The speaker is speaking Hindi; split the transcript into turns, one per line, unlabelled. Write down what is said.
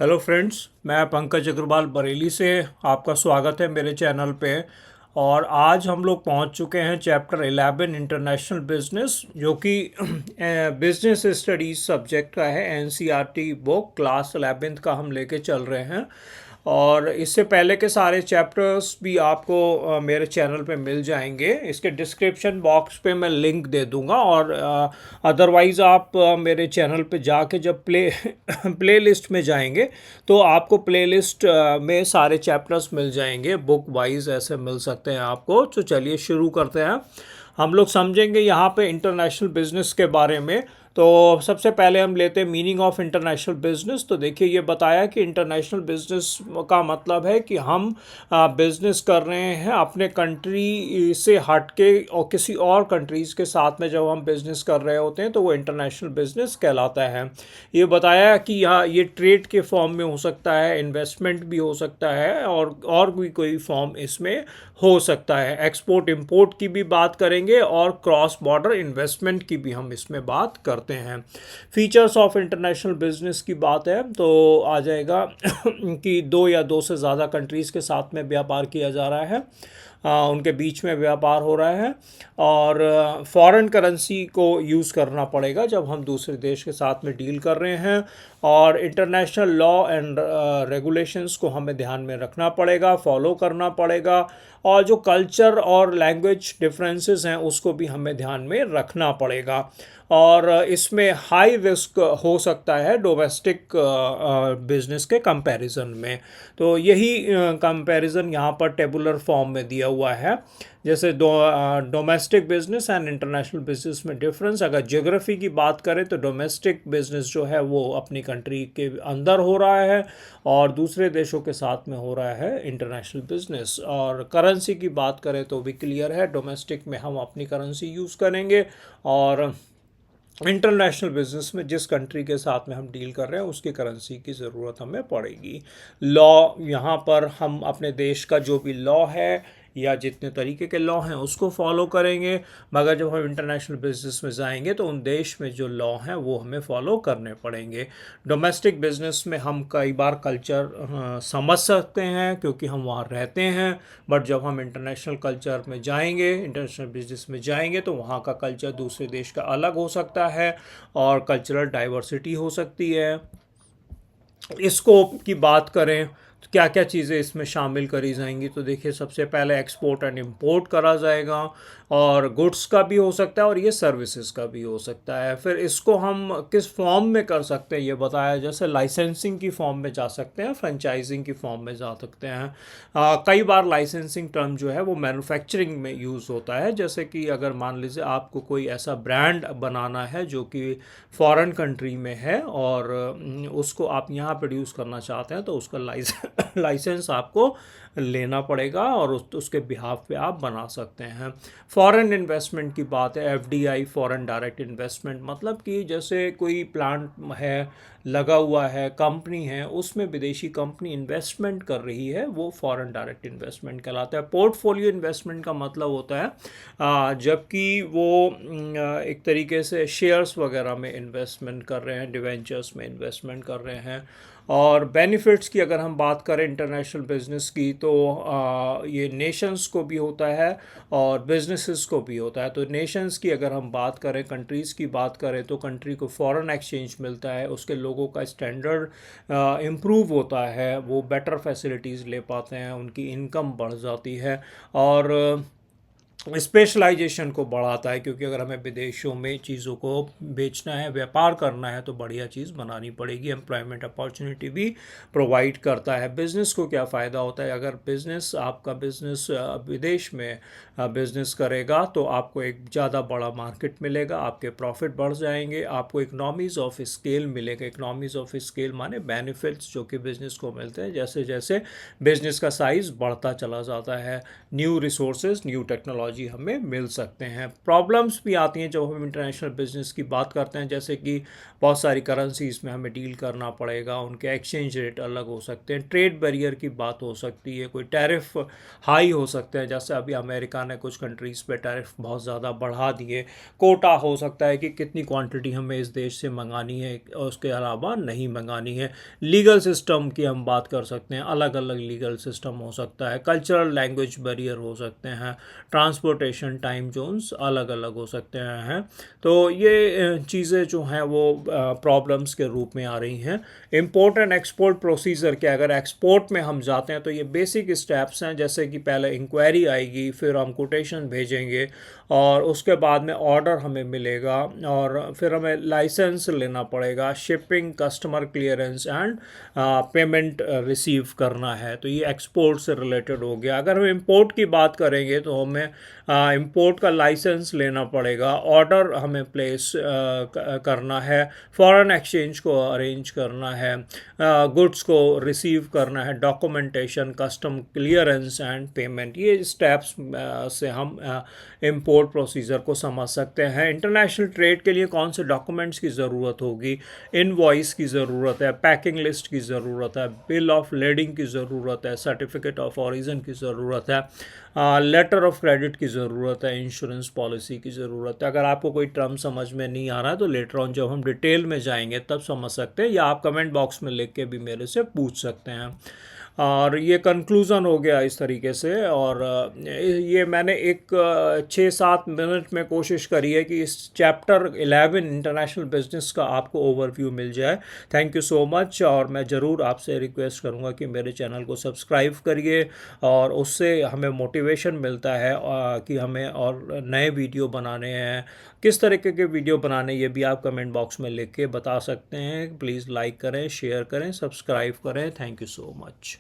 हेलो फ्रेंड्स, मैं पंकज अग्रवाल बरेली से आपका स्वागत है मेरे चैनल पे। और आज हम लोग पहुंच चुके हैं चैप्टर 11 इंटरनेशनल बिजनेस, जो कि बिजनेस स्टडीज सब्जेक्ट का है। एनसीईआरटी बुक क्लास 11th का हम लेके चल रहे हैं। और इससे पहले के सारे चैप्टर्स भी आपको मेरे चैनल पे मिल जाएंगे। इसके डिस्क्रिप्शन बॉक्स पे मैं लिंक दे दूंगा। और अदरवाइज़ आप मेरे चैनल पे जाके जब प्ले लिस्ट में जाएंगे तो आपको प्ले लिस्ट में सारे चैप्टर्स मिल जाएंगे, बुक वाइज ऐसे मिल सकते हैं आपको। तो चलिए शुरू करते हैं। हम लोग समझेंगे यहाँ पे इंटरनेशनल बिजनेस के बारे में। तो सबसे पहले हम लेते हैं मीनिंग ऑफ इंटरनेशनल बिजनेस। तो देखिए, ये बताया कि इंटरनेशनल बिजनेस का मतलब है कि हम बिजनेस कर रहे हैं अपने कंट्री से हट के और किसी और कंट्रीज़ के साथ में जब हम बिजनेस कर रहे होते हैं तो वो इंटरनेशनल बिजनेस कहलाता है। ये बताया कि यहाँ ये ट्रेड के फॉर्म में हो सकता है, इन्वेस्टमेंट भी हो सकता है, और भी कोई फॉर्म इसमें हो सकता है। एक्सपोर्ट इंपोर्ट की भी बात करेंगे और क्रॉस बॉर्डर इन्वेस्टमेंट की भी हम इसमें बात करते हैं। फीचर्स ऑफ इंटरनेशनल बिजनेस की बात है तो आ जाएगा कि दो या दो से ज़्यादा कंट्रीज़ के साथ में व्यापार किया जा रहा है, उनके बीच में व्यापार हो रहा है। और फॉरेन करेंसी को यूज़ करना पड़ेगा जब हम दूसरे देश के साथ में डील कर रहे हैं। और इंटरनेशनल लॉ एंड रेगुलेशंस को हमें ध्यान में रखना पड़ेगा, फॉलो करना पड़ेगा। और जो कल्चर और लैंग्वेज डिफरेंसेस हैं उसको भी हमें ध्यान में रखना पड़ेगा। और इसमें हाई रिस्क हो सकता है डोमेस्टिक बिजनेस के कंपैरिजन में। तो यही कंपैरिजन यहाँ पर टेबुलर फॉर्म में दिया हुआ है। जैसे domestic business and international business में डिफरेंस, अगर ज्योग्राफी की बात करें तो डोमेस्टिक बिजनेस जो है वो अपनी कंट्री के अंदर हो रहा है और दूसरे देशों के साथ में हो रहा है इंटरनेशनल बिजनेस। और करेंसी की बात करें तो भी क्लियर है, डोमेस्टिक में हम अपनी करेंसी यूज़ करेंगे और इंटरनेशनल बिजनेस में जिस कंट्री के साथ में हम डील कर रहे हैं उसकी करेंसी की ज़रूरत हमें पड़ेगी। लॉ, यहाँ पर हम अपने देश का जो भी लॉ है या जितने तरीके के लॉ हैं उसको फॉलो करेंगे। मगर जब हम इंटरनेशनल बिजनेस में जाएंगे तो उन देश में जो लॉ हैं वो हमें फॉलो करने पड़ेंगे। डोमेस्टिक बिजनेस में हम कई बार कल्चर समझ सकते हैं क्योंकि हम वहाँ रहते हैं। बट जब हम इंटरनेशनल कल्चर में जाएंगे, इंटरनेशनल बिजनेस में जाएंगे तो वहाँ का कल्चर दूसरे देश का अलग हो सकता है और कल्चरल डाइवर्सिटी हो सकती है। स्कोप की बात करें तो क्या क्या चीज़ें इसमें शामिल करी जाएंगी, तो देखिए सबसे पहले एक्सपोर्ट एंड इंपोर्ट करा जाएगा और गुड्स का भी हो सकता है और ये सर्विसेज का भी हो सकता है। फिर इसको हम किस फॉर्म में कर सकते हैं ये बताया, जैसे लाइसेंसिंग की फॉर्म में जा सकते हैं, फ्रेंचाइजिंग की फॉर्म में जा सकते हैं। कई बार लाइसेंसिंग टर्म जो है वो मैन्युफैक्चरिंग में यूज़ होता है। जैसे कि अगर मान लीजिए आपको कोई ऐसा ब्रांड बनाना है जो कि फॉरेन कंट्री में है और उसको आप यहाँ प्रोड्यूस करना चाहते हैं तो उसका लाइसेंस आपको लेना पड़ेगा और उसके बिहाफ पे आप बना सकते हैं। फॉरेन इन्वेस्टमेंट की बात है, एफडीआई फॉरेन डायरेक्ट इन्वेस्टमेंट, मतलब कि जैसे कोई प्लांट है लगा हुआ है, कंपनी है, उसमें विदेशी कंपनी इन्वेस्टमेंट कर रही है, वो फॉरेन डायरेक्ट इन्वेस्टमेंट कहलाता है। पोर्टफोलियो इन्वेस्टमेंट का मतलब होता है जबकि वो एक तरीके से शेयर्स वगैरह में इन्वेस्टमेंट कर रहे हैं, डिवेंचर्स में इन्वेस्टमेंट कर रहे हैं। और बेनिफिट्स की अगर हम बात करें इंटरनेशनल बिजनेस की तो ये नेशंस को भी होता है और बिजनेसेस को भी होता है। तो नेशंस की अगर हम बात करें, कंट्रीज़ की बात करें, तो कंट्री को फॉरेन एक्सचेंज मिलता है, उसके लोगों का स्टैंडर्ड इम्प्रूव होता है, वो बेटर फैसिलिटीज़ ले पाते हैं, उनकी इनकम बढ़ जाती है और स्पेशलाइजेशन को बढ़ाता है। क्योंकि अगर हमें विदेशों में चीज़ों को बेचना है, व्यापार करना है, तो बढ़िया चीज़ बनानी पड़ेगी। एम्प्लॉयमेंट अपॉर्चुनिटी भी प्रोवाइड करता है। बिज़नेस को क्या फ़ायदा होता है, अगर बिज़नेस आपका बिज़नेस विदेश में बिज़नेस करेगा तो आपको एक ज़्यादा बड़ा मार्केट मिलेगा, आपके प्रॉफिट बढ़ जाएंगे, आपको इकनॉमीज़ ऑफ स्केल मिलेगा। इकनॉमीज़ ऑफ स्केल माने बेनिफिट्स जो कि बिज़नेस को मिलते हैं जैसे जैसे बिज़नेस का साइज़ बढ़ता चला जाता है। New resources, new technology technology हमें मिल सकते हैं। प्रॉब्लम्स भी आती हैं जब हम इंटरनेशनल बिजनेस की बात करते हैं, जैसे कि बहुत सारी करेंसीज में हमें डील करना पड़ेगा, उनके एक्सचेंज रेट अलग हो सकते हैं, ट्रेड बैरियर की बात हो सकती है, कोई टैरिफ हाई हो सकते हैं, जैसे अभी अमेरिका ने कुछ कंट्रीज़ पे टैरिफ बहुत ज़्यादा बढ़ा दिए। कोटा हो सकता है कि कितनी क्वांटिटी हमें इस देश से मंगानी है और उसके अलावा नहीं मंगानी है। लीगल सिस्टम की हम बात कर सकते हैं, अलग अलग लीगल सिस्टम हो सकता है, कल्चरल लैंग्वेज बैरियर हो सकते हैं, ट्रांसपोर्टेशन टाइम जोन्स अलग अलग हो सकते हैं। तो ये चीज़ें जो हैं वो प्रॉब्लम्स के रूप में आ रही हैं। इंपोर्ट एंड एक्सपोर्ट प्रोसीजर के अगर एक्सपोर्ट में हम जाते हैं तो ये बेसिक स्टेप्स हैं, जैसे कि पहले इंक्वायरी आएगी, फिर हम कोटेशन भेजेंगे और उसके बाद में ऑर्डर हमें मिलेगा और फिर हमें लाइसेंस लेना पड़ेगा, shipping, customer clearance and payment receive करना है। तो ये एक्सपोर्ट से रिलेटेड हो गया। अगर हम इंपोर्ट की बात करेंगे तो हमें इंपोर्ट का लाइसेंस लेना पड़ेगा, ऑर्डर हमें प्लेस करना है, फॉरेन एक्सचेंज को अरेंज करना है, गुड्स को रिसीव करना है, documentation, custom clearance and payment. ये स्टेप्स से हम इंपोर्ट प्रोसीजर को समझ सकते हैं। इंटरनेशनल ट्रेड के लिए कौन से डॉक्यूमेंट्स की ज़रूरत होगी, इनवॉइस की ज़रूरत है, पैकिंग लिस्ट की ज़रूरत है, बिल ऑफ लेडिंग की ज़रूरत है, सर्टिफिकेट ऑफ ओरिजिन की ज़रूरत है, लेटर ऑफ क्रेडिट की ज़रूरत है, इंश्योरेंस पॉलिसी की ज़रूरत है। अगर आपको कोई टर्म समझ में नहीं आ रहा है तो लेटर ऑन जब हम डिटेल में जाएंगे तब समझ सकते हैं, या आप कमेंट बॉक्स में लिख के भी मेरे से पूछ सकते हैं। और ये कंक्लूज़न हो गया इस तरीके से। और ये मैंने एक 6-7 मिनट में कोशिश करी है कि इस चैप्टर 11 इंटरनेशनल बिजनेस का आपको ओवरव्यू मिल जाए। Thank you so much. और मैं ज़रूर आपसे रिक्वेस्ट करूँगा कि मेरे चैनल को सब्सक्राइब करिए, और उससे हमें मोटिवेशन मिलता है कि हमें और नए वीडियो बनाने हैं। किस तरीके के वीडियो बनाने ये भी आप कमेंट बॉक्स में लिख के बता सकते हैं। प्लीज़ लाइक करें, शेयर करें, सब्सक्राइब करें। Thank you so much.